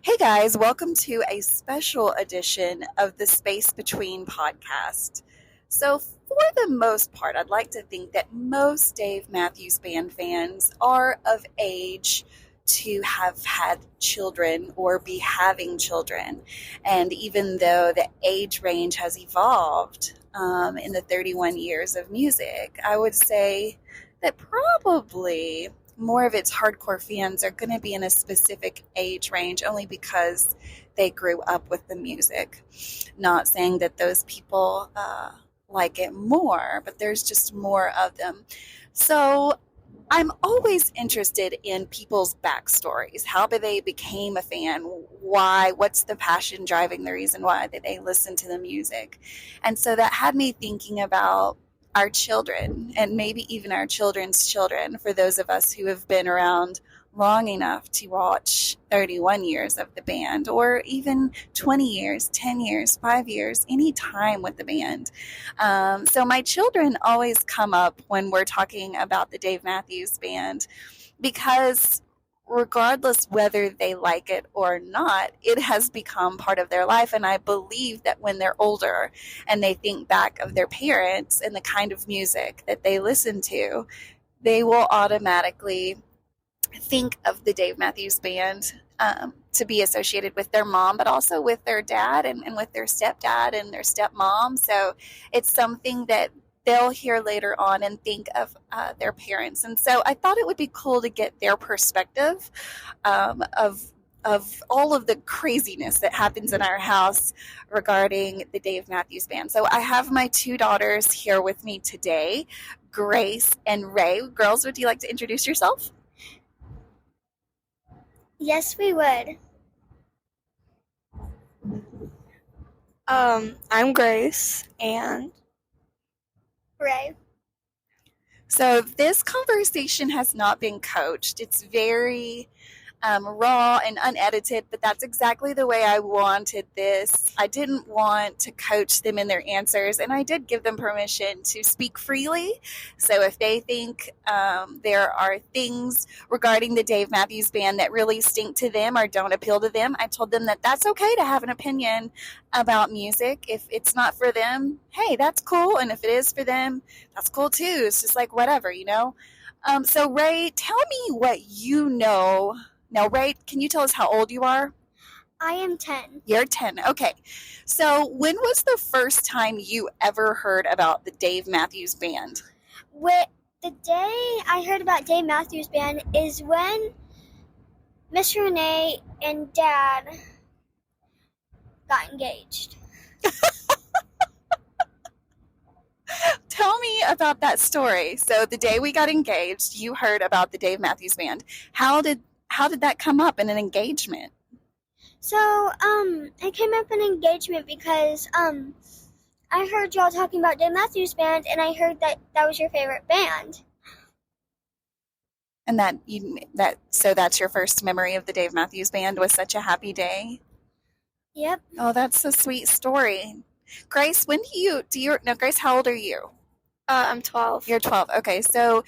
Hey guys, welcome to a special edition of the Space Between podcast. So, for the most part, I'd like to think that most Dave Matthews Band fans are of age to have had children or be having children. And even though the age range has evolved in the 31 years of music, I would say that probably more of its hardcore fans are going to be in a specific age range only because they grew up with the music. Not saying that those people like it more, but there's just more of them. So I'm always interested in people's backstories. How they became a fan? Why? What's the passion driving the reason why that they listen to the music? And so that had me thinking about our children and maybe even our children's children, for those of us who have been around long enough to watch 31 years of the band, or even 20 years, 10 years, 5 years, any time with the band. So my children always come up when we're talking about the Dave Matthews Band, because regardless whether they like it or not, it has become part of their life. And I believe that when they're older and they think back of their parents and the kind of music that they listen to, they will automatically think of the Dave Matthews Band to be associated with their mom, but also with their dad and with their stepdad and their stepmom. So it's something that they'll hear later on and think of their parents. And so I thought it would be cool to get their perspective of all of the craziness that happens in our house regarding the Dave Matthews Band. So I have my two daughters here with me today, Grace and Ray. Girls, would you like to introduce yourself? Yes, we would. I'm Grace, and Ray. So this conversation has not been coached. It's very raw and unedited, but that's exactly the way I wanted this. I didn't want to coach them in their answers, and I did give them permission to speak freely. So if they think there are things regarding the Dave Matthews Band that really stink to them or don't appeal to them, I told them that that's okay to have an opinion about music. If it's not for them, hey, that's cool. And if it is for them, that's cool too. It's just like whatever, you know? So Ray, tell me what you know. Now, Ray, can you tell us how old you are? I am 10. You're 10. Okay. So when was the first time you ever heard about the Dave Matthews Band? The day I heard about Dave Matthews Band is when Miss Renae and Dad got engaged. Tell me about that story. So the day we got engaged, you heard about the Dave Matthews Band. How did that come up in an engagement? So, it came up in engagement because, I heard y'all talking about Dave Matthews Band, and I heard that was your favorite band. And so that's your first memory of the Dave Matthews Band, was such a happy day? Yep. Oh, that's a sweet story. Grace, Grace, how old are you? I'm 12. You're 12. Okay, so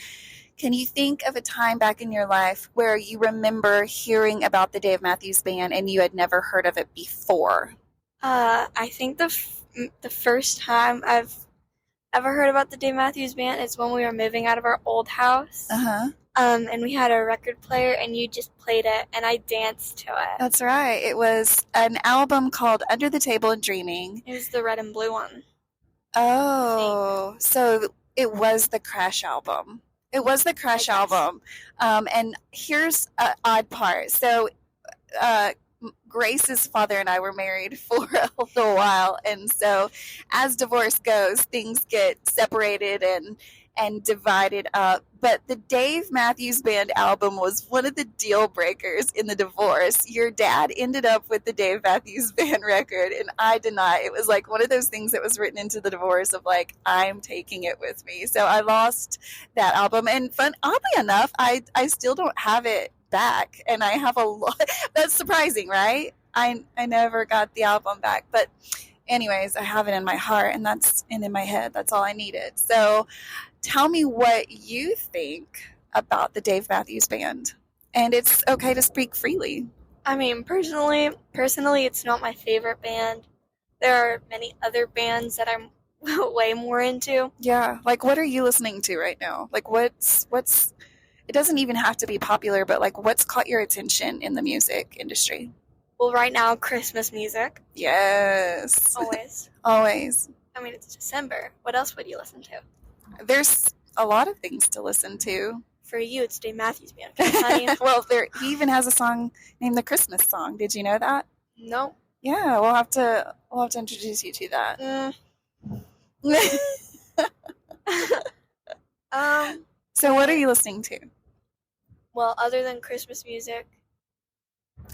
can you think of a time back in your life where you remember hearing about the Dave Matthews Band and you had never heard of it before? I think the first time I've ever heard about the Dave Matthews Band is when we were moving out of our old house. Uh-huh. And we had a record player, and you just played it, and I danced to it. That's right. It was an album called Under the Table and Dreaming. It was the red and blue one. Oh, so it was the Crash album. It was the Crash album. And here's an odd part. So Grace's father and I were married for a little while. And so as divorce goes, things get separated and divided up. But the Dave Matthews Band album was one of the deal breakers in the divorce. Your dad ended up with the Dave Matthews Band record, and I did not. It was like one of those things that was written into the divorce of like, I'm taking it with me. So I lost that album. And oddly enough, I still don't have it back, and I have a lot. That's surprising, right? I never got the album back, but anyways, I have it in my heart and in my head. That's all I needed. So tell me what you think about the Dave Matthews Band. And it's okay to speak freely. I mean, personally, it's not my favorite band. There are many other bands that I'm way more into. Yeah, like what are you listening to right now? Like what's it doesn't even have to be popular, but like what's caught your attention in the music industry? Well, right now, Christmas music. Yes. Always. Always. I mean, it's December. What else would you listen to? There's a lot of things to listen to. For you, it's Dave Matthews Band. Honey. Well, he even has a song named the Christmas song. Did you know that? Nope. Yeah, we'll have to introduce you to that. So what are you listening to? Well, other than Christmas music.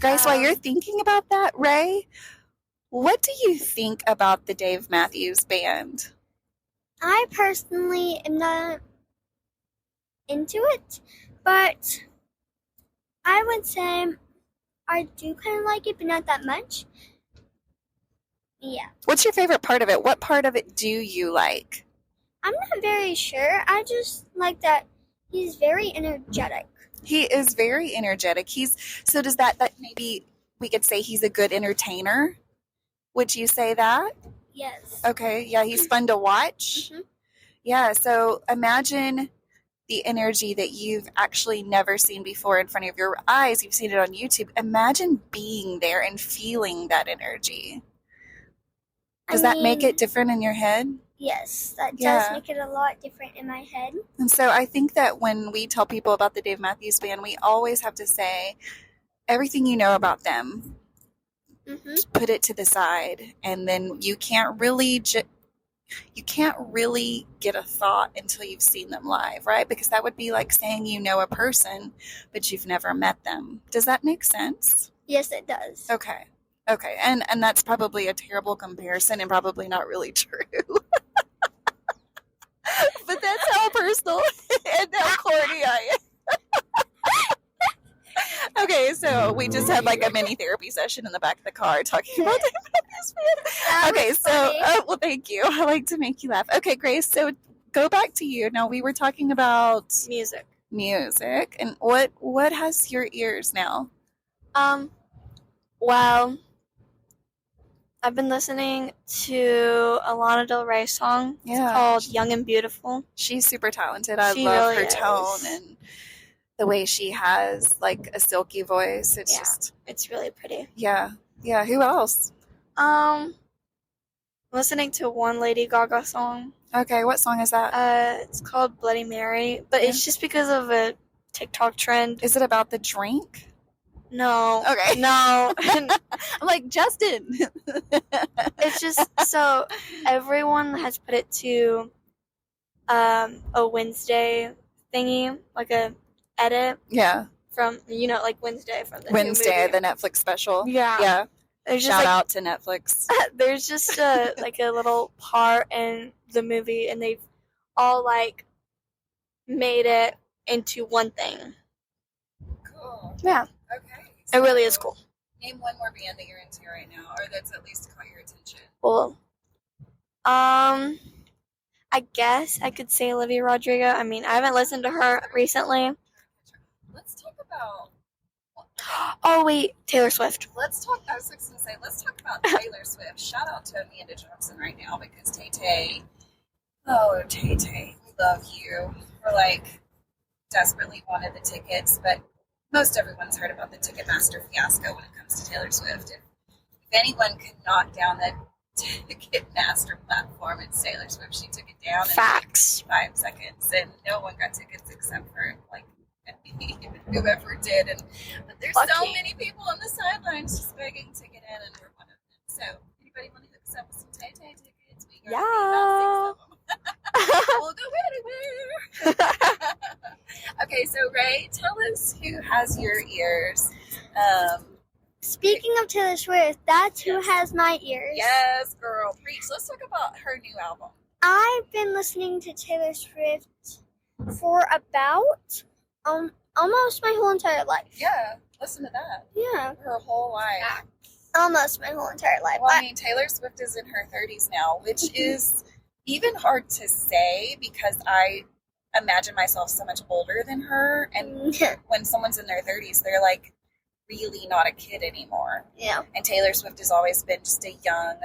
Grace, while you're thinking about that, Ray, what do you think about the Dave Matthews Band? I personally am not into it, but I would say I do kind of like it, but not that much. Yeah. What's your favorite part of it? What part of it do you like? I'm not very sure. I just like that he's very energetic. He is very energetic. So does that maybe we could say he's a good entertainer? Would you say that? Yes. Okay, yeah, he's fun to watch. Mm-hmm. Yeah, so imagine the energy that you've actually never seen before in front of your eyes. You've seen it on YouTube. Imagine being there and feeling that energy. Does that make it different in your head? Yes, that does make it a lot different in my head. And so I think that when we tell people about the Dave Matthews Band, we always have to say everything you know about them, put it to the side, and then you can't really get a thought until you've seen them live, right? Because that would be like saying you know a person, but you've never met them. Does that make sense? Yes, it does. Okay. And that's probably a terrible comparison and probably not really true. But that's how personal and how corny I am. Okay, so we just had like a mini therapy session in the back of the car talking about this band. Okay, so well, thank you. I like to make you laugh. Okay, Grace. So go back to you. Now we were talking about music, and what has your ears now? Well, I've been listening to a Lana Del Rey song. It's called Young and Beautiful. She's super talented. I love her tone and the way she has like a silky voice. It's really pretty. Yeah. Who else? Listening to one Lady Gaga song. Okay, what song is that? It's called Bloody Mary, but it's just because of a TikTok trend. Is it about the drink? No. Okay. No. I'm like, Justin. It's just so everyone has put it to a Wednesday thingy, like a edit. Yeah. From like Wednesday from the Wednesday, the Netflix special. Yeah. There's Shout out to Netflix. There's just a little part in the movie, and they've all like made it into one thing. Cool. Yeah. Okay. So it really is cool. Name one more band that you're into right now, or that's at least caught your attention. Well, I guess I could say Olivia Rodrigo. I mean, I haven't listened to her recently. Let's talk about. Oh wait, Taylor Swift. I was going to say, let's talk about Taylor Swift. Shout out to Amanda Johnson right now because Tay-Tay, we love you. We're like desperately wanted the tickets, but most everyone's heard about the Ticketmaster fiasco when it comes to Taylor Swift. If anyone could knock down the Ticketmaster platform, it's Taylor Swift. She took it down Facts. in 5 seconds, and no one got tickets except for like whoever did. But there's so many people on the sidelines just begging to get in, and we're one of them. So anybody want to hook us up with some Tay-Tay tickets? We got about 6 of them. We'll go anywhere. Okay, so Ray, tell us who has your ears. Speaking of Taylor Swift, that's who has my ears. Yes, girl, preach. Let's talk about her new album. I've been listening to Taylor Swift for about almost my whole entire life. Yeah, listen to that. Yeah. Her whole life. Almost my whole entire life. Well, I mean, Taylor Swift is in her 30s now, which is even hard to say because I imagine myself so much older than her. And when someone's in their 30s, they're like really not a kid anymore. Yeah. And Taylor Swift has always been just a young,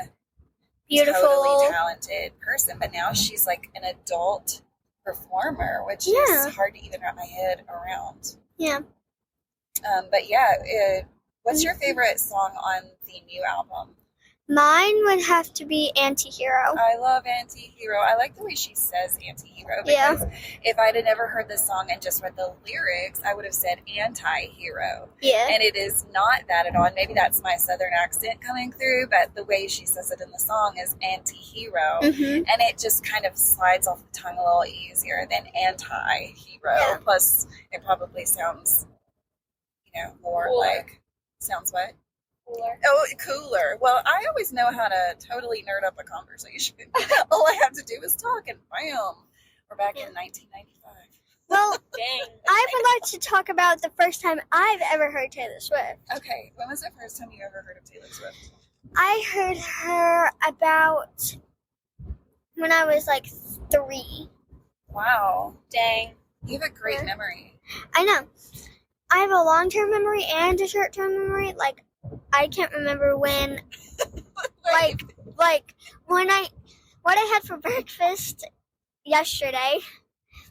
Beautiful. totally talented person. But now she's like an adult performer, which is hard to even wrap my head around. Yeah. But yeah, what's your favorite song on the new album? Mine would have to be Antihero. I love Antihero. I like the way she says Antihero, because if I'd have never heard the song and just read the lyrics, I would have said anti-hero. Yeah. And it is not that at all. And maybe that's my southern accent coming through, but the way she says it in the song is anti-hero. Mm-hmm. And it just kind of slides off the tongue a little easier than anti-hero. Yeah. Plus, it probably sounds, more Cooler. like, sounds what? Cooler. Oh, cooler. Well, I always know how to totally nerd up a conversation. All I have to do is talk, and bam, we're back in 1995. Well, Dang. I would like to talk about the first time I've ever heard Taylor Swift. Okay, when was the first time you ever heard of Taylor Swift? I heard her about when I was like 3. Wow, Dang. you have a great memory. I know. I have a long-term memory and a short-term memory. Like, I can't remember when, like what I had for breakfast yesterday,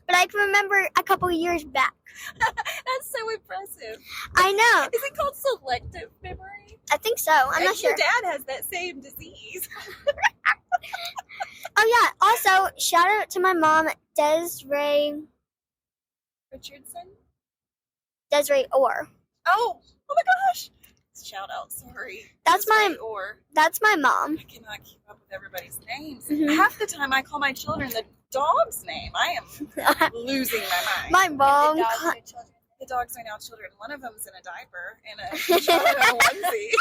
but I can remember a couple years back. That's so impressive. I know. Is it called selective memory? I think so. I'm not sure. Your dad has that same disease. Oh yeah. Also, shout out to my mom, Desiree Orr. Oh my gosh. Shout out, sorry. That's my mom. I cannot keep up with everybody's names. Mhm. Half the time I call my children the dog's name. I am losing my mind. My mom. The dogs are now children. One of them's in a diaper and a child in a onesie.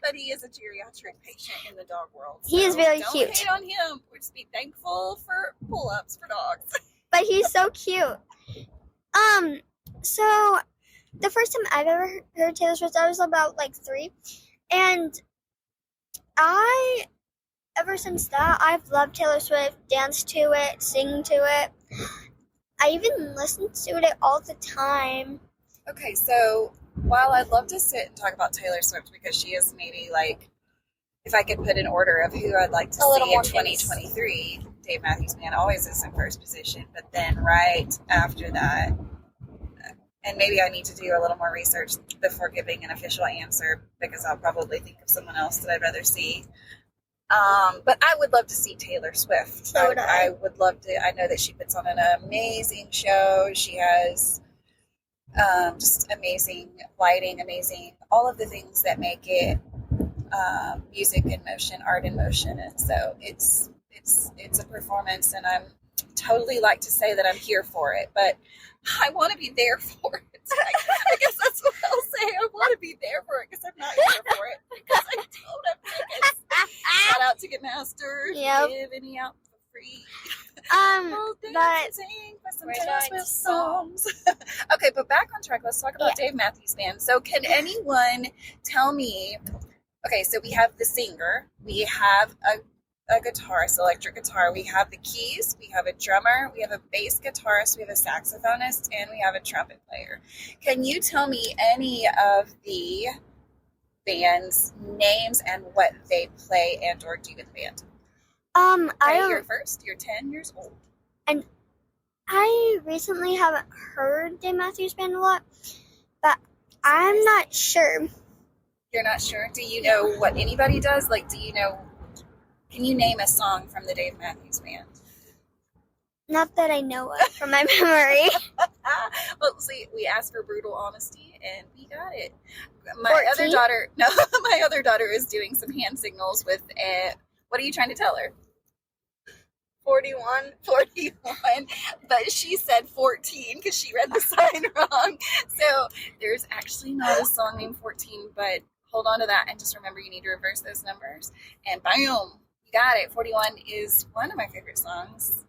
But he is a geriatric patient in the dog world. He is very don't cute. Hate on him. We're just be thankful for pull-ups for dogs. But he's so cute. So the first time I've ever heard Taylor Swift, I was about like 3, and ever since that, I've loved Taylor Swift, danced to it, sing to it. I even listen to it all the time. Okay, so while I'd love to sit and talk about Taylor Swift, because she is maybe like, if I could put an order of who I'd like to see in 2023, Dave Matthews Band always is in first position, but then right after that, and maybe I need to do a little more research before giving an official answer, because I'll probably think of someone else that I'd rather see. But I would love to see Taylor Swift. So would I. I would love to. I know that she puts on an amazing show. She has just amazing lighting, amazing, all of the things that make it music in motion, art in motion. And so it's a performance, and I'm totally like to say that I'm here for it, but I want to be there for it. I guess that's what I'll say. I want to be there for it because I'm not here for it because I don't have tickets. Shout out Ticketmaster. Yep. Give any out for free. But Sing for some Taylor Swift songs. Okay, but back on track. Let's talk about Dave Matthews Band. So can anyone tell me? Okay, so we have the singer. We have a guitarist, electric guitar. We have the keys. We have a drummer. We have a bass guitarist. We have a saxophonist, and we have a trumpet player. Can you tell me any of the band's names and what they play and or do in the band? You're first. You're 10 years old. And I recently haven't heard Dave Matthews Band a lot, but I'm not sure. You're not sure? Do you know what anybody does? Like, do you know? Can you name a song from the Dave Matthews Band? Not that I know of from my memory. Well, see, we asked for brutal honesty, and we got it. 14? My other daughter is doing some hand signals with what are you trying to tell her? 41, but she said 14 because she read the sign wrong. So there's actually not a song named 14, but hold on to that and just remember you need to reverse those numbers. And boom, you got it. 41 is one of my favorite songs.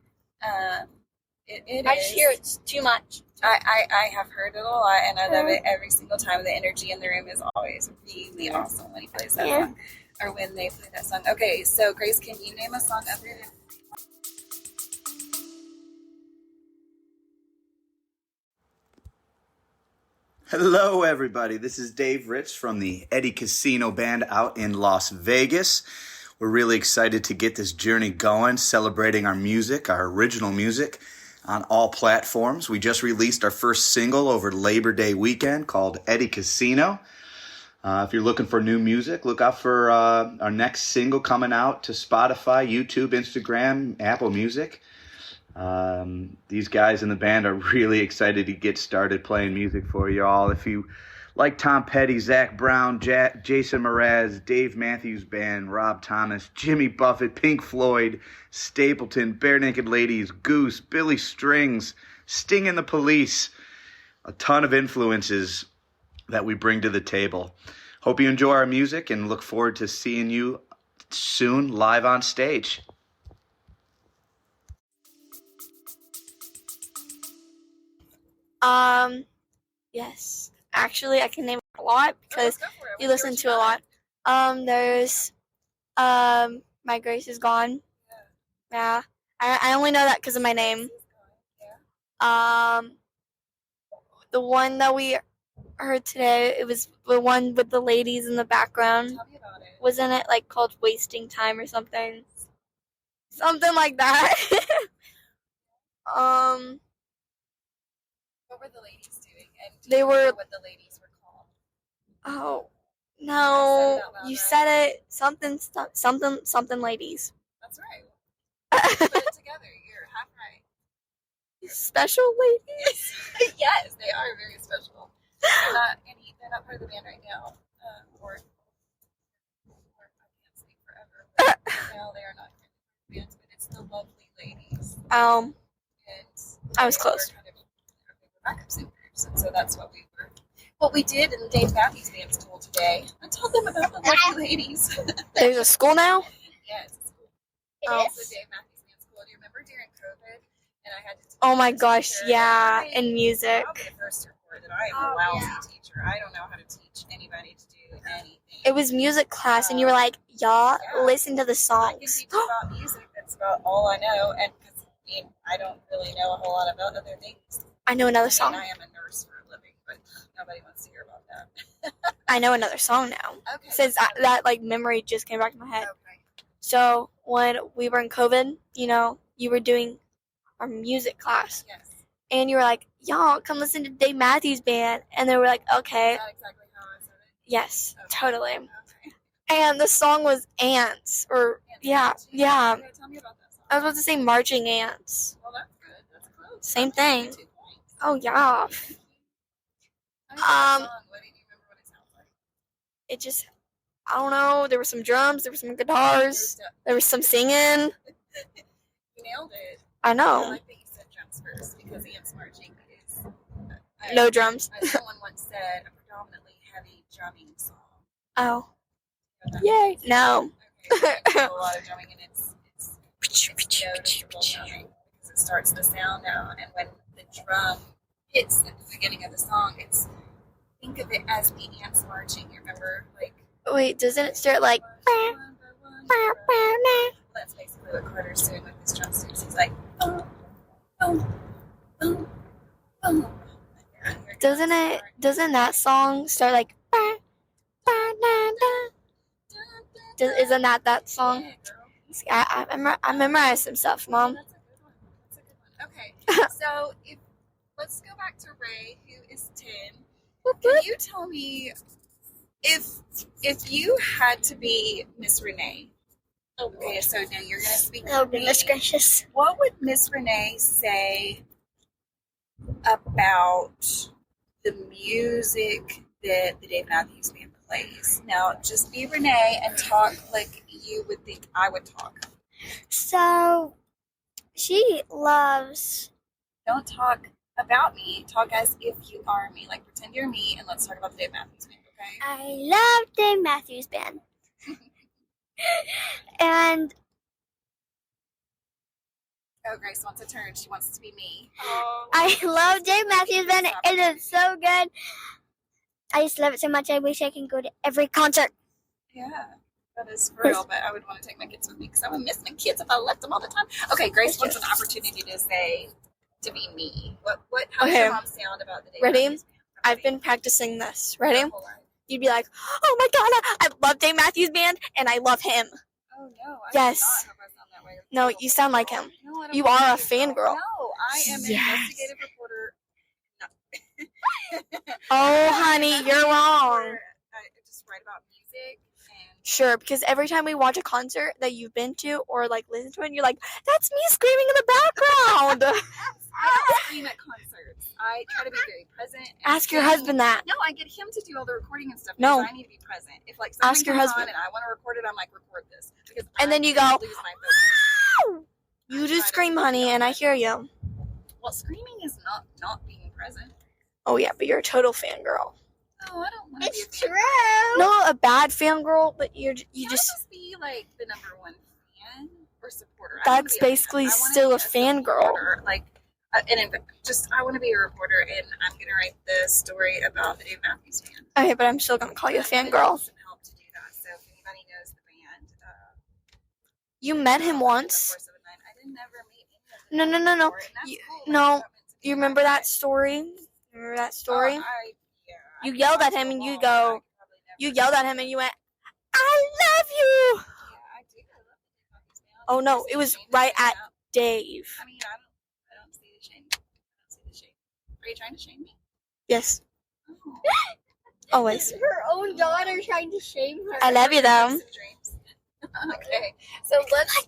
It I is. just hear it's too much. I have heard it a lot, and I love it every single time. The energy in the room is always really awesome when he plays that song, or when they play that song. Okay, so Grace, can you name a song other than? Hello, everybody. This is Dave Rich from the Eddie Casino Band out in Las Vegas. We're really excited to get this journey going, celebrating our music, our original music, on all platforms. We just released our first single over Labor Day weekend called Eddie Casino. If you're looking for new music, look out for our next single coming out to Spotify, YouTube, Instagram, Apple Music. These guys in the band are really excited to get started playing music for you all. If you like Tom Petty, Zach Brown, Jason Mraz, Dave Matthews Band, Rob Thomas, Jimmy Buffett, Pink Floyd, Stapleton, Bare Naked Ladies, Goose, Billy Strings, Sting and the Police, a ton of influences that we bring to the table. Hope you enjoy our music and look forward to seeing you soon live on stage. Yes. Actually, I can name a lot because you listen to a lot. There's, My Grace is Gone. Yeah. I only know that because of my name. The one that we heard today, it was the one with the ladies in the background. Tell me about it. Wasn't it like called Wasting Time or something? Something like that. What were the ladies doing? And do They you remember were- what the ladies were called? Oh, I no. said it out loud, You right? said it. Something ladies. That's right. Put it together. You're half right. Special ladies? Yes, they are very special. They're not part of the band right now. Or I can't speak forever. But no, they are not part of the band, but it's the lovely ladies. Um, And I was they close. were kind of backup singers, and so that's what we did in Dave Matthews Band school today. I told them about the lovely ladies. there's a school now? Yes, it's cool. Oh. It's the Dave Matthews Band school. Do you remember during COVID? And I had to. Oh my gosh, teacher, yeah, and and music. I'll be the first to report that I am a lousy teacher. I don't know how to teach anybody to do anything. It was music class, and you were like, y'all, listen to the I can songs. teach about music. That's about all I know, and because I don't really know a whole lot about other things. I know another I song. mean, I am a nurse for a living, but nobody wants to hear about that. I know another song now. Okay. Since that like memory just came back to my head. Okay. So when we were in COVID, you were doing our music class, Yes. and you were like, y'all, come listen to Dave Matthews Band, and they were like, okay, Is that exactly how I said it? yes, Okay. totally. Okay. And the song was Ants, or yeah. Okay, tell me about that song. I was about to say Marching Ants. Well, that's good. That's close. Same That's thing. 2 points. Oh yeah. Thank you. How do you know the Um, song? What do you remember what it sounds like? It just, I don't know. There were some drums, there were some guitars, there was some singing. You nailed it. I I know. like that you said drums first because Ants Marching is No drums. as someone once said, a predominantly heavy drumming song. Oh, You know that? yay! No. Okay, so a lot of drumming, and it's noticeable drumming because it starts the sound out, and when the drum hits at the beginning of the song, think of it as the ants marching. You remember, like, Wait, doesn't it start like? one by one? That's basically what Carter's doing with his drumsticks. He's like, boom, boom, boom, boom. Yeah, here it Doesn't goes. it? Doesn't that song start like? Isn't that song? Yeah, girl. I memorized some stuff, Mom. That's a good one. That's a good one. Okay, so let's go back to Ray, who is 10. Can you tell me if you had to be Miss Renee? Okay, so now you're gonna speak Oh, for me. goodness gracious. What would Miss Renee say about the music that the Dave Matthews Band plays? Now, just be Renee and talk like you would think I would talk. So, she loves. Don't talk about me. Talk as if you are me. Like, pretend you're me, and let's talk about the Dave Matthews Band, okay? I love Dave Matthews Band. And Oh, Grace wants a turn. She wants to be me. I love Dave Matthews Band. It is so good. I just love it so much. I wish I can go to every concert. Yeah, that is for real, but I would want to take my kids with me because I would miss my kids if I left them all the time. Okay, Grace wants an opportunity to say, to be me. How does Okay. your mom sound about the Dave Ready? Matthews Band? I've been practicing this. Ready? Your whole life. You'd be like, oh my god, I love Dave Matthews Band, and I love him. Oh no, I Yes. do not hope I sound that way. No, you sound like him. No, I don't You want are a to be fangirl. No, I am an Yes. investigative reporter. No. Oh, honey, you're wrong. I just write about music. And Sure, because every time we watch a concert that you've been to or like listen to it, you're like, that's me screaming in the background. I don't scream at concerts. I try to be very present. and Ask your sing. husband that. No, I get him to do all the recording and stuff. No. Because I need to be present. If like something Ask your comes husband. on and I want to record it, I'm like, record this. Because And then you I'm go, gonna lose my focus. You just scream, honey, and I hear you. Well, screaming is not being present. Oh, yeah, but you're a total fangirl. Oh, I don't want to be a It's fan. true. Not a bad fangirl, but you Can I just... be like the number one fan or supporter? I That's wanna be a basically fan. I wanna still be a fangirl. supporter, like, I want to be a reporter, and I'm gonna write the story about the Dave Matthews Band. Okay, but I'm still gonna call you a I'm gonna fangirl. need some help to do that. So if anybody knows the band, You met him over the once. course of a night. I didn't never meet any of No, them no, no, no. before, and that's You- cool. no, That's not meant to be You that remember way. that story? Remember that story? Yeah, You I yelled could at him talk and to you a go- wall, I could probably You never- yelled at him and you went, I love you! Yeah, I do. I love the Dave Matthews Band. Oh, no, There's it was some shame right in at that. Dave. I mean, I don't see the shame. I don't see the shame. Are you trying to shame me? Yes, Oh. always. Her own daughter trying to shame her. I love you, though. Lucid dreams. Okay, so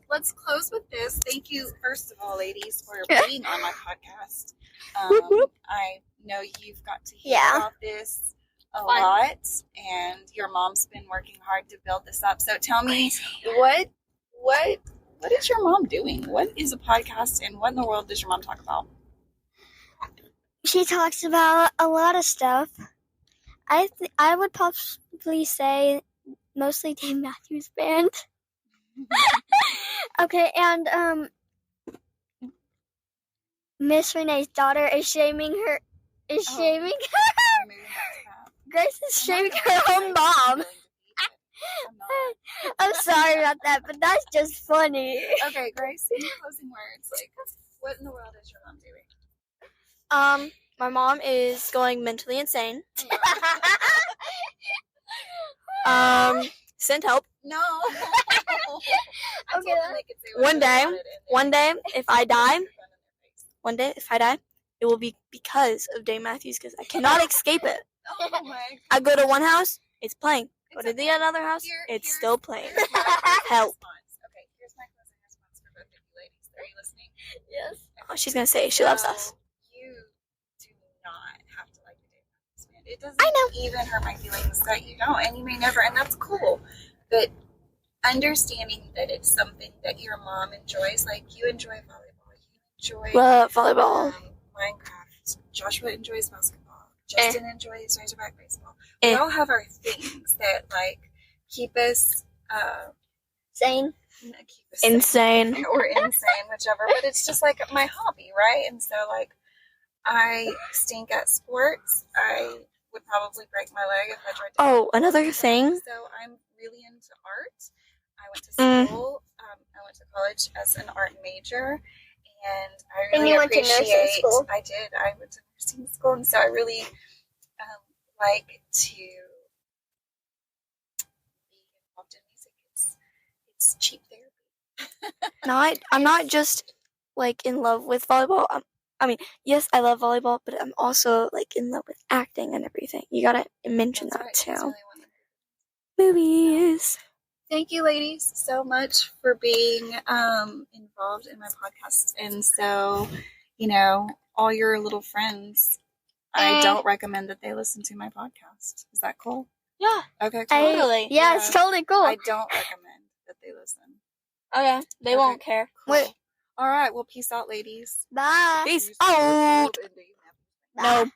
let's close with this. Thank you, first of all, ladies, for being on my podcast. Whoop, whoop. I know you've got to hear Yeah. about this a Fun. lot, and your mom's been working hard to build this up. So tell me, what is your mom doing? What is a podcast, and what in the world does your mom talk about? She talks about a lot of stuff. I would possibly say mostly Dave Matthews Band. Okay, and Miss Renee's daughter is shaming her. Is Oh. shaming Or maybe not that. Grace is shaming I'm not her gonna own say mom. I'm not. I'm sorry about that, but that's just funny. Okay, Grace, any closing words? Like, what in the world is your mom doing? My mom is going mentally insane. Send help. No. I told Okay, them they could say One whatever they day- wanted, and they One day, if I die, put it in their face. one day, if I die, it will be because of Dave Matthews, because I cannot escape it. Oh my I go to one house, it's playing. Go to Exactly. the other house, it's Here's still playing. my closing Help. response. Okay, here's my closing response for both of you ladies. Are you listening? Yes. Oh, she's gonna say she loves us. So, you do not have to like the Dave Matthews Band. It doesn't I know. even hurt my feelings that you don't, and you may never, and that's cool. But understanding that it's something that your mom enjoys, like you enjoy volleyball, you enjoy Love volleyball. Minecraft, Joshua enjoys basketball, Justin enjoys Razorback baseball. Eh. We all have our things that like keep us Sane. sane Insane. or insane, whichever. But it's just like my hobby, right? And so like I stink at sports. I would probably break my leg if I tried to. Oh, another thing. So I'm really into art. I went to Mm. school. I went to college as an art major, and I And really you went to nursing appreciate. school? I did. I went to nursing school, and so I really like to be involved in music. It's cheap therapy. I'm not just like in love with volleyball. I mean, yes, I love volleyball, but I'm also like in love with acting and everything. You gotta mention That's that right. That's too. really one of the- Movies. Thank you, ladies, so much for being involved in my podcast. And so, all your little friends, I don't recommend that they listen to my podcast. Is that cool? Yeah. Okay, cool. Totally. Yeah, it's totally cool. I don't recommend that they listen. Okay. They Okay. won't care. Cool. Wait. All right. Well, peace out, ladies. Bye. Peace out. No. No.